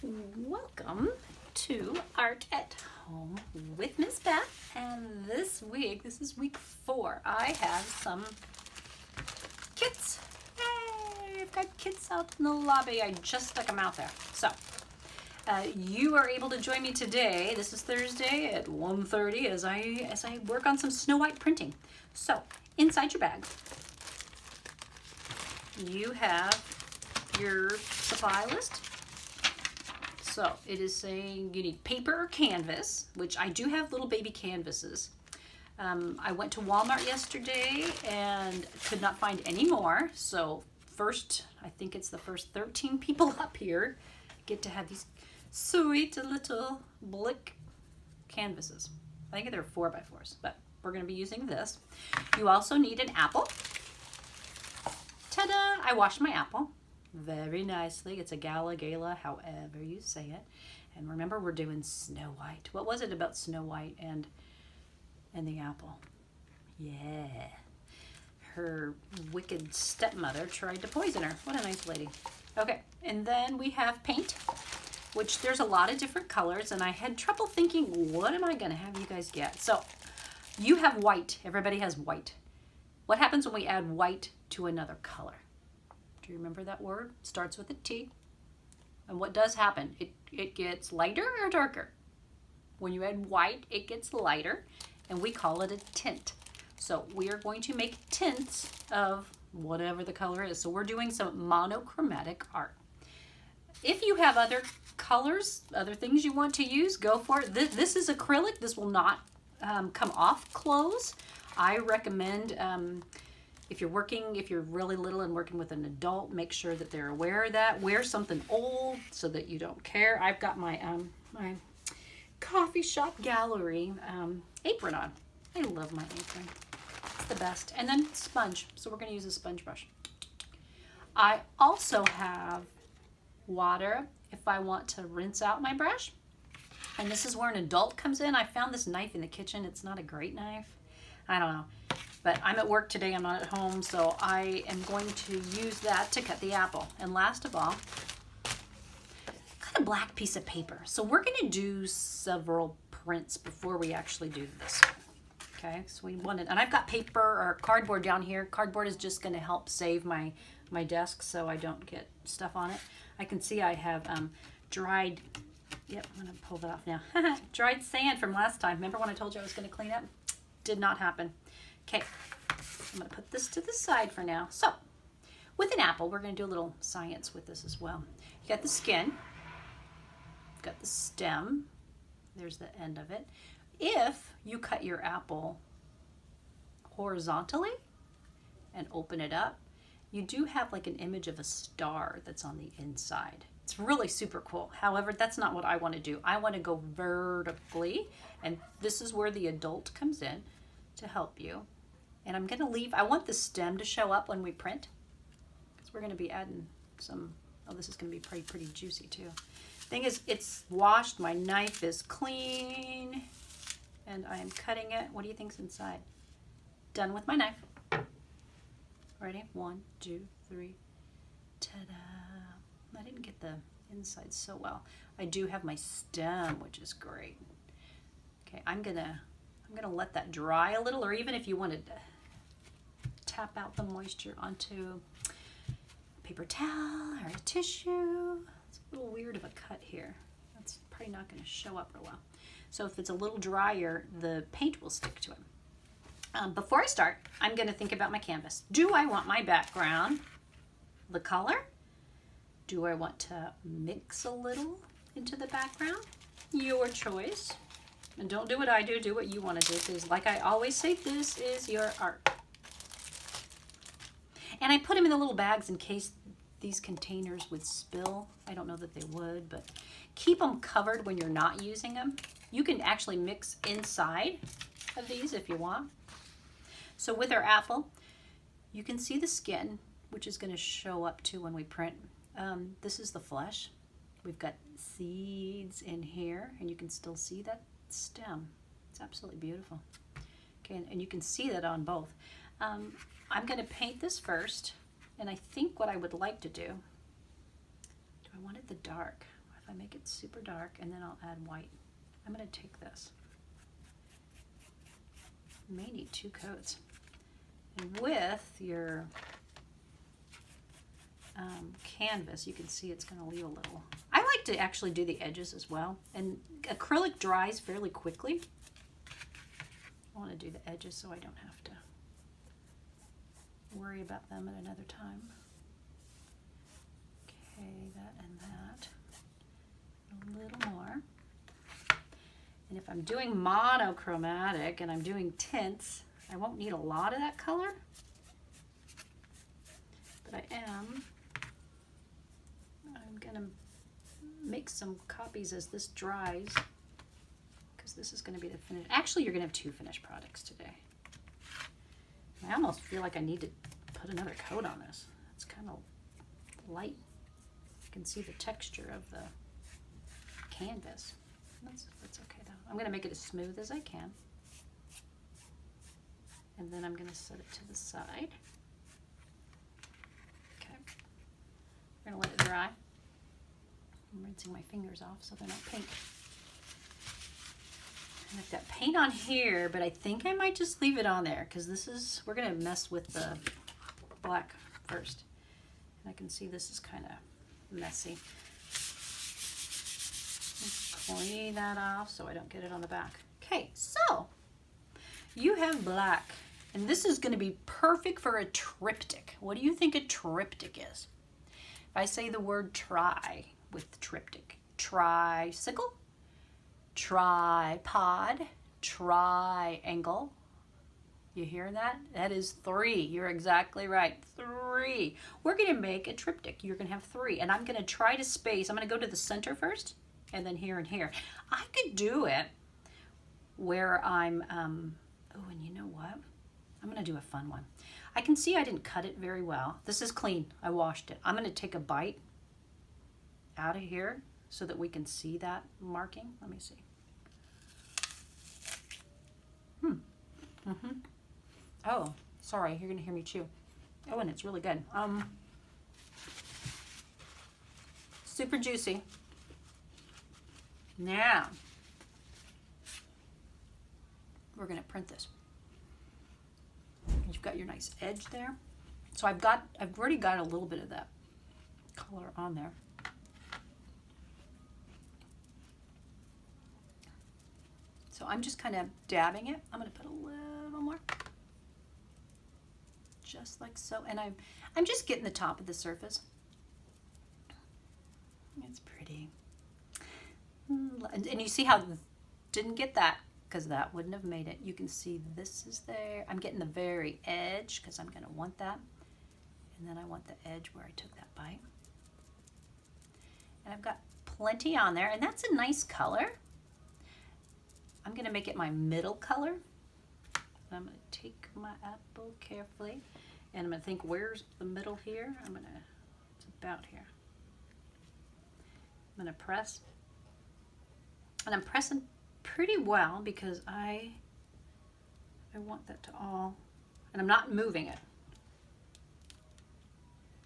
Welcome to Art at Home with Miss Beth, and this week, this is week 4, I have some kits. Yay! I've got kits out in the lobby. I just stuck them out there. So, you are able to join me today. This is Thursday at 1:30 as I work on some Snow White printing. So, inside your bag, you have your supply list. So it is saying you need paper or canvas, which I do have little baby canvases. I went to Walmart yesterday and could not find any more. So first, I think it's the first 13 people up here get to have these sweet little blick canvases. I think they're 4x4s, but we're going to be using this. You also need an apple. Ta-da! I washed my apple very nicely. It's a gala, however you say it. And remember, we're doing Snow White. What was it about Snow White and the apple? Yeah. Her wicked stepmother tried to poison her. What a nice lady. Okay, and then we have paint, which there's a lot of different colors, and I had trouble thinking, what am I going to have you guys get? So you have white. Everybody has white. What happens when we add white to another color? Do you remember that word? Starts with a T. And what does happen? It gets lighter or darker? When you add white, it gets lighter, and we call it a tint. So we are going to make tints of whatever the color is. So we're doing some monochromatic art. If you have other colors, other things you want to use, go for it. This is acrylic. This will not come off clothes. I recommend if you're really little and working with an adult, make sure that they're aware of that. Wear something old so that you don't care. I've got my my coffee shop gallery apron on. I love my apron. It's the best. And then sponge. So we're going to use a sponge brush. I also have water if I want to rinse out my brush. And this is where an adult comes in. I found this knife in the kitchen. It's not a great knife. I don't know. But I'm at work today, I'm not at home, so I am going to use that to cut the apple. And last of all, cut a black piece of paper. So we're going to do several prints before we actually do this. Okay, so we wanted, and I've got paper or cardboard down here. Cardboard is just going to help save my desk so I don't get stuff on it. I can see I have dried, yep, I'm going to pull that off now. Dried sand from last time. Remember when I told you I was going to clean up? Did not happen. Okay, I'm going to put this to the side for now. So, with an apple, we're going to do a little science with this as well. You got the skin, you've got the stem, there's the end of it. If you cut your apple horizontally and open it up, you do have like an image of a star that's on the inside. It's really super cool. However, that's not what I want to do. I want to go vertically, and this is where the adult comes in to help you. And I'm going to leave, I want the stem to show up when we print, because we're going to be adding some, oh, this is going to be pretty juicy too. Thing is, it's washed, my knife is clean, and I am cutting it. What do you think's inside? Done with my knife. Ready? 1, 2, 3. Ta-da! I didn't get the inside so well. I do have my stem, which is great. Okay, I'm gonna let that dry a little, or even if you wanted to tap out the moisture onto a paper towel or a tissue. It's a little weird of a cut here. That's probably not going to show up real well. So if it's a little drier, the paint will stick to it. Before I start, I'm going to think about my canvas. Do I want my background the color? Do I want to mix a little into the background? Your choice. And don't do what I do, do what you want to do, because like I always say, this is your art. And I put them in the little bags in case these containers would spill. I don't know that they would, but keep them covered when you're not using them. You can actually mix inside of these if you want. So with our apple, you can see the skin, which is going to show up too when we print. This is the flesh. We've got seeds in here, and you can still see that stem. It's absolutely beautiful. Okay, and you can see that on both. I'm going to paint this first, and I think what I would like to do I wanted the dark. if I make it super dark, and then I'll add white. I'm going to take this. You may need 2 coats. And with your canvas, you can see it's going to leave a little. I like to actually do the edges as well. And acrylic dries fairly quickly. I want to do the edges so I don't have to worry about them at another time. Okay, that and that. A little more. And if I'm doing monochromatic and I'm doing tints, I won't need a lot of that color. But I'm gonna make some copies as this dries, because this is gonna be the finished. Actually, you're gonna have 2 finished products today. I almost feel like I need to put another coat on this. It's kind of light. You can see the texture of the canvas. That's okay though. I'm gonna make it as smooth as I can. And then I'm gonna set it to the side. Okay. We're gonna let it dry. I'm rinsing my fingers off so they're not pink. And I've got paint on here, but I think I might just leave it on there because we're gonna mess with the black first. And I can see this is kind of messy. Let's clean that off so I don't get it on the back. Okay, so you have black, and this is going to be perfect for a triptych. What do you think a triptych is? If I say the word try with triptych, tricycle, tripod, triangle. You hear that? That is 3. You're exactly right. 3. We're going to make a triptych. You're going to have 3. And I'm going to try to space. I'm going to go to the center first, and then here and here. I could do it where I'm, oh, and you know what? I'm going to do a fun one. I can see I didn't cut it very well. This is clean. I washed it. I'm going to take a bite out of here so that we can see that marking. Let me see. Oh, sorry, you're gonna hear me chew. Oh, and it's really good. Super juicy. Now, we're gonna print this. You've got your nice edge there. So I've already got a little bit of that color on there. So I'm just kind of dabbing it. I'm gonna put a little more. Just like so, and I'm just getting the top of the surface. It's pretty. And you see how didn't get that because that wouldn't have made it. You can see this is there. I'm getting the very edge because I'm going to want that. And then I want the edge where I took that bite. And I've got plenty on there, and that's a nice color. I'm going to make it my middle color. I'm going to take my apple carefully, and I'm going to think, where's the middle here? It's about here. I'm going to press, and I'm pressing pretty well because I want that to all, and I'm not moving it.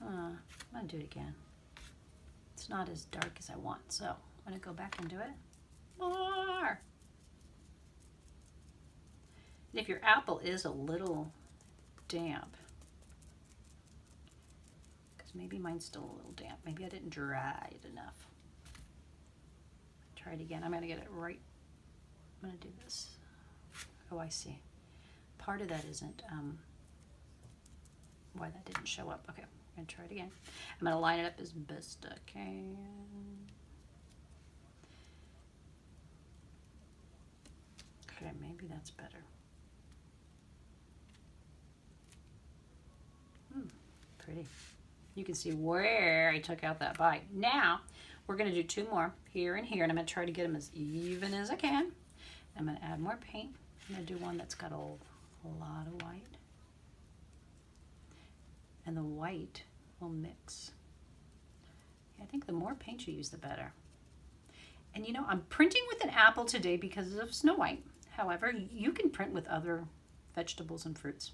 I'm going to do it again. It's not as dark as I want, so I'm going to go back and do it more. And if your apple is a little damp, because maybe mine's still a little damp, maybe I didn't dry it enough. Try it again. I'm going to get it right. I'm going to do this. Oh, I see. Part of that isn't why that didn't show up. Okay, I'm going to try it again. I'm going to line it up as best I can. Okay, maybe that's better. Pretty. You can see where I took out that bite. Now, we're going to do 2 more here and here, and I'm going to try to get them as even as I can. I'm going to add more paint. I'm going to do one that's got a lot of white. And the white will mix. I think the more paint you use, the better. And you know, I'm printing with an apple today because of Snow White. However, you can print with other vegetables and fruits.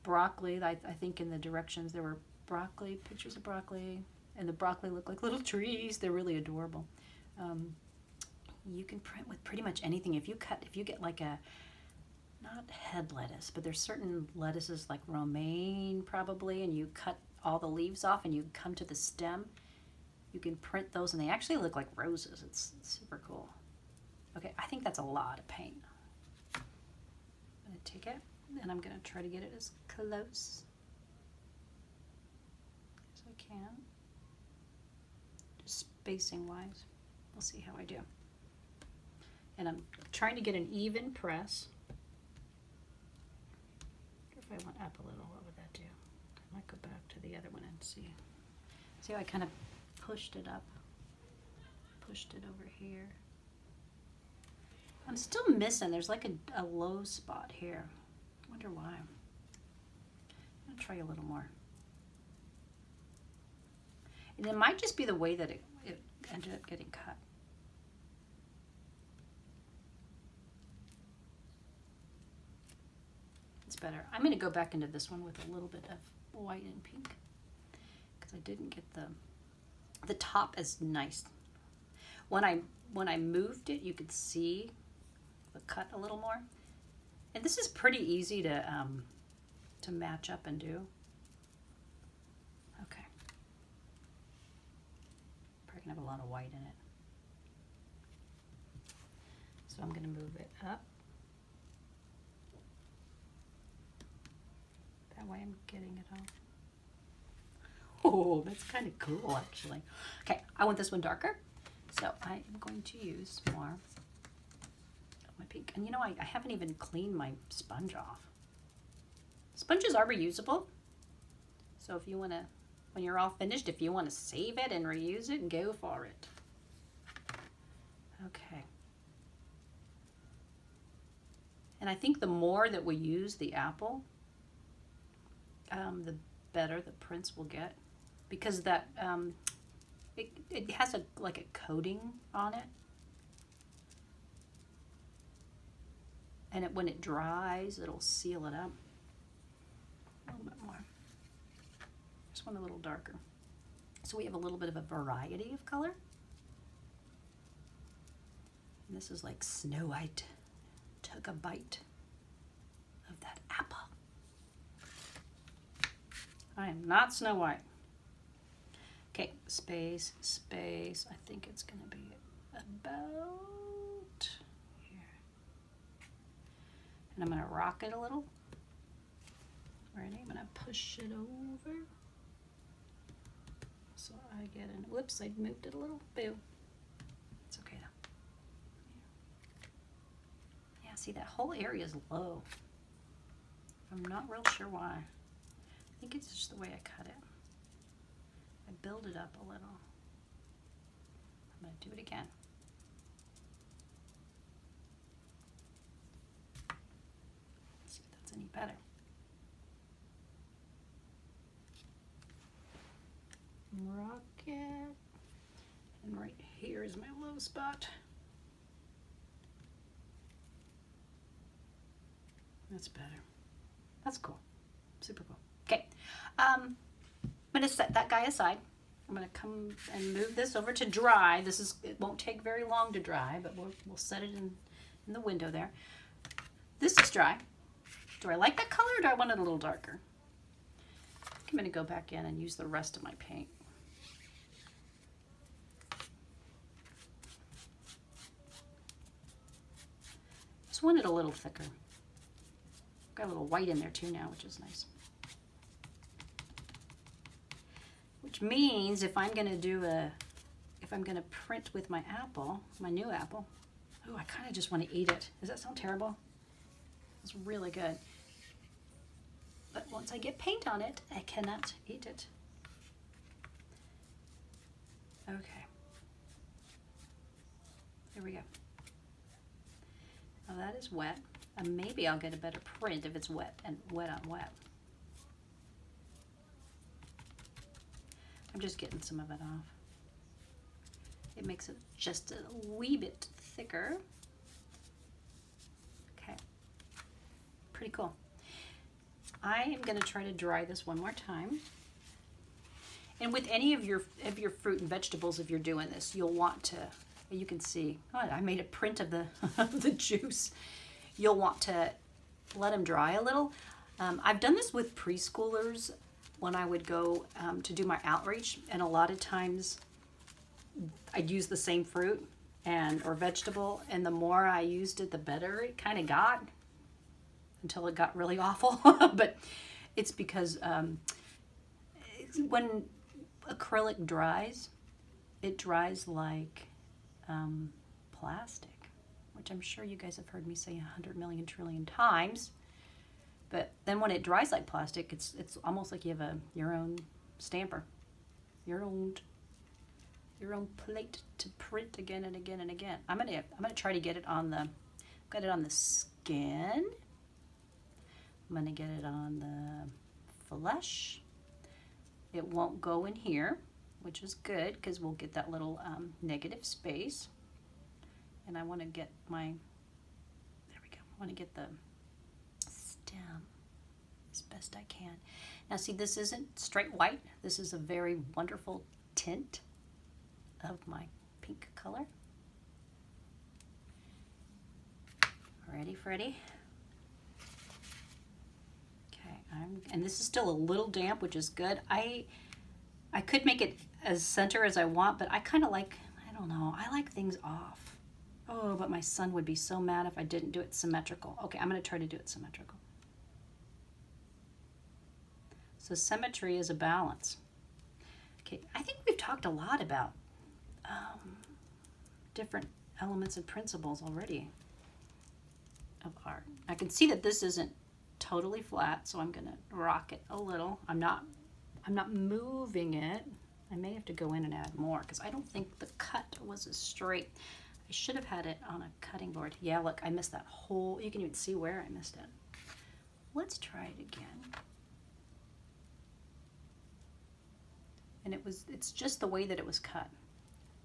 Broccoli, I think in the directions there were broccoli, pictures of broccoli, And the broccoli look like little trees. They're really adorable. You can print with pretty much anything. If you get like a, not head lettuce, but there's certain lettuces like romaine probably, and you cut all the leaves off and you come to the stem, you can print those and they actually look like roses. It's super cool. Okay, I think that's a lot of paint. I'm gonna take it and I'm gonna try to get it as close as I can, just spacing wise. We'll see how I do. And I'm trying to get an even press. If I went up a little, what would that do? I might go back to the other one and see. See how I kind of pushed it up, pushed it over here. I'm still missing, there's like a low spot here. I wonder why. I'm gonna try a little more. And it might just be the way that it ended up getting cut. It's better. I'm gonna go back into this one with a little bit of white and pink because I didn't get the top as nice. When I moved it, you could see the cut a little more. And this is pretty easy to match up and do. Okay. Probably gonna have a lot of white in it. So I'm gonna move it up. That way I'm getting it off. Oh, that's kind of cool actually. Okay, I want this one darker. So I am going to use more of my pink. And you know, I haven't even cleaned my sponge off. Sponges are reusable. So if you want to, when you're all finished, if you want to save it and reuse it, go for it. Okay. And I think the more that we use the apple, the better the prints will get. Because that, it has like a coating on it. And when it dries, it'll seal it up. A little bit more. Just one a little darker. So we have a little bit of a variety of color. And this is like Snow White took a bite of that apple. I am not Snow White. Okay, space, space. I think it's going to be about here. And I'm going to rock it a little. Ready? I'm going to push it over. So I get in. Whoops, I moved it a little. Boo. It's okay though. Yeah, see that whole area is low. I'm not real sure why. I think it's just the way I cut it. I build it up a little. I'm going to do it again. Let's see if that's any better. Rock it. And right here is my low spot. That's better. That's cool. Super cool. Okay. I'm going to set that guy aside. I'm going to come and move this over to dry. It won't take very long to dry, but we'll set it in the window there. This is dry. Do I like that color or do I want it a little darker? I'm going to go back in and use the rest of my paint. Just want it a little thicker. Got a little white in there too now, which is nice. Which means if I'm going to print with my apple, my new apple, oh, I kind of just want to eat it. Does that sound terrible? It's really good. But once I get paint on it, I cannot eat it. Okay. There we go. Now that is wet. And maybe I'll get a better print if it's wet and wet on wet. I'm just getting some of it off. It makes it just a wee bit thicker. Okay. Pretty cool. I am going to try to dry this one more time. And with any of your fruit and vegetables, if you're doing this, you'll want to, you can see, oh, I made a print of the, the juice. You'll want to let them dry a little. I've done this with preschoolers when I would go to do my outreach, and a lot of times I'd use the same fruit or vegetable, and the more I used it, the better it kind of got, until it got really awful. But it's because when acrylic dries, it dries like plastic, which I'm sure you guys have heard me say 100 million trillion times. But then when it dries like plastic, it's almost like you have your own stamper, your own plate to print again and again and again. I'm gonna try to get it on the skin. I'm gonna get it on the flesh. It won't go in here, which is good because we'll get that little negative space. And I want to get there we go. I want to get the stem as best I can. Now see, this isn't straight white. This is a very wonderful tint of my pink color. Ready, Freddy? And this is still a little damp, which is good. I could make it as center as I want, but I kind of like, I don't know, I like things off. Oh, but my son would be so mad if I didn't do it symmetrical. Okay, I'm going to try to do it symmetrical. So symmetry is a balance. Okay, I think we've talked a lot about different elements and principles already of art. I can see that this isn't totally flat, so I'm gonna rock it a little. I'm not moving it. I may have to go in and add more because I don't think the cut was as straight. I should have had it on a cutting board. Yeah, look, I missed that whole, you can even see where I missed it. Let's try it again. And it's just the way that it was cut.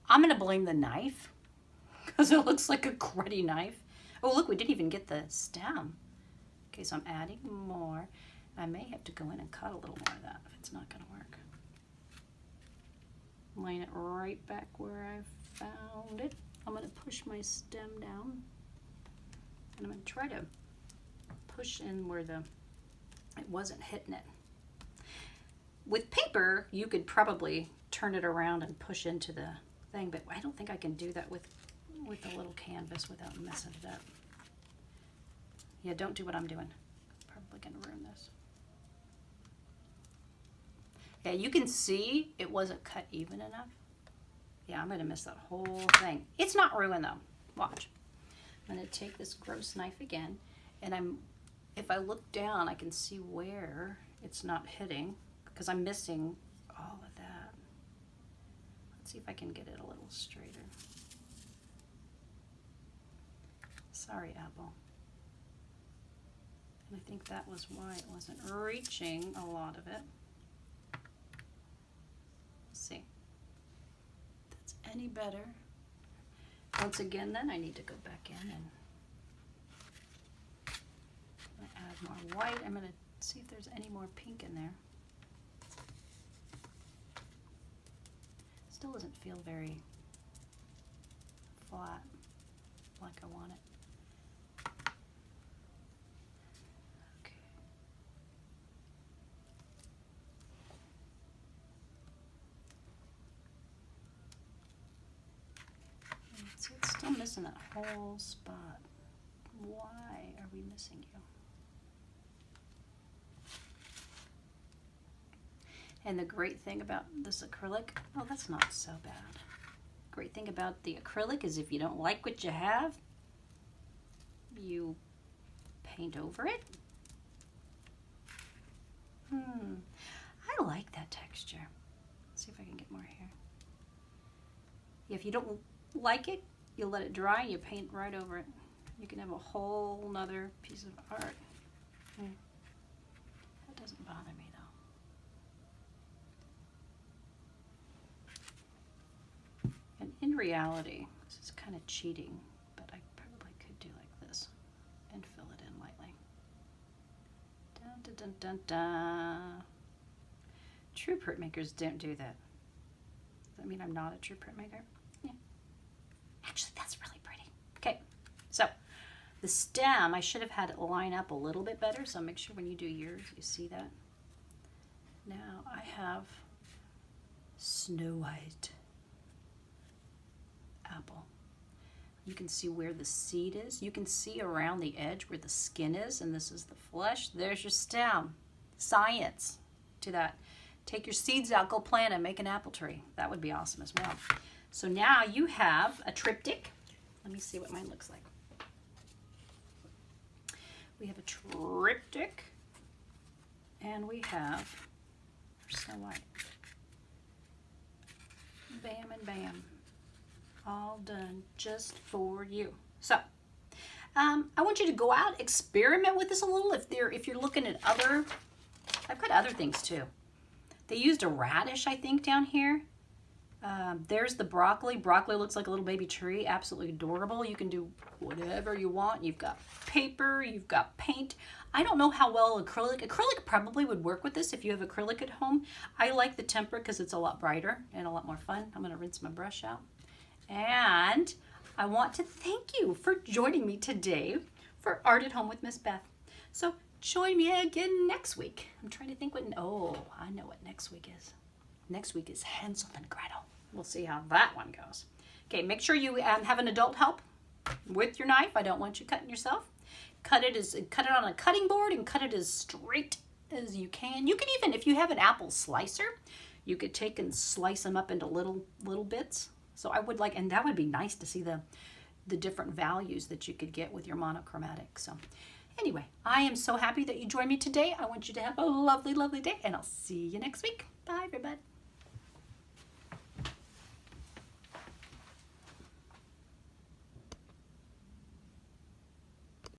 I'm gonna blame the knife because it looks like a cruddy knife. Oh, look, we didn't even get the stem. Okay, so I'm adding more. I may have to go in and cut a little more of that if it's not going to work. Laying it right back where I found it. I'm going to push my stem down. And I'm going to try to push in where it wasn't hitting it. With paper, you could probably turn it around and push into the thing, but I don't think I can do that with a little canvas without messing it up. Yeah, don't do what I'm doing. Probably gonna ruin this. Yeah, you can see it wasn't cut even enough. Yeah, I'm gonna miss that whole thing. It's not ruined though. Watch. I'm gonna take this gross knife again, and if I look down, I can see where it's not hitting because I'm missing all of that. Let's see if I can get it a little straighter. Sorry, Apple. I think that was why it wasn't reaching a lot of it. Let's see if that's any better. Once again, then I need to go back in and add more white. I'm going to see if there's any more pink in there. Still doesn't feel very flat like I want it. So it's still missing that whole spot. Why are we missing you? And the great thing about this acrylic, oh, that's not so bad. Great thing about the acrylic is if you don't like what you have, you paint over it. I like that texture. Let's see if I can get more here. If you don't like it, you let it dry and you paint right over it. You can have a whole nother piece of art. That doesn't bother me though. And in reality, this is kind of cheating, but I probably could do like this and fill it in lightly. Dun, dun, dun, dun, dun. True printmakers don't do that. Does that mean I'm not a true printmaker? Yeah. Actually, that's really pretty. Okay, so the stem, I should have had it line up a little bit better, so make sure when you do yours, you see that. Now I have Snow White apple. You can see where the seed is. You can see around the edge where the skin is, and this is the flesh. There's your stem. Science to that. Take your seeds out, go plant and make an apple tree. That would be awesome as well. So now you have a triptych. Let me see what mine looks like. We have a triptych, and we have Snow White. Bam and bam. All done just for you. So, I want you to go out, experiment with this a little. If you're looking at other, I've got other things too. They used a radish, I think, down here. There's the broccoli. Broccoli looks like a little baby tree. Absolutely adorable. You can do whatever you want. You've got paper. You've got paint. I don't know how well acrylic. Acrylic probably would work with this if you have acrylic at home. I like the tempera because it's a lot brighter and a lot more fun. I'm going to rinse my brush out. And I want to thank you for joining me today for Art at Home with Miss Beth. So join me again next week. I'm trying to think what, oh, I know what next week is. Next week is Hansel and Gretel. We'll see how that one goes. Okay, make sure you have an adult help with your knife. I don't want you cutting yourself. Cut it on a cutting board and cut it as straight as you can. You can even, if you have an apple slicer, you could take and slice them up into little bits. So I would like, and that would be nice to see the different values that you could get with your monochromatic. So anyway, I am so happy that you joined me today. I want you to have a lovely, lovely day, and I'll see you next week. Bye, everybody.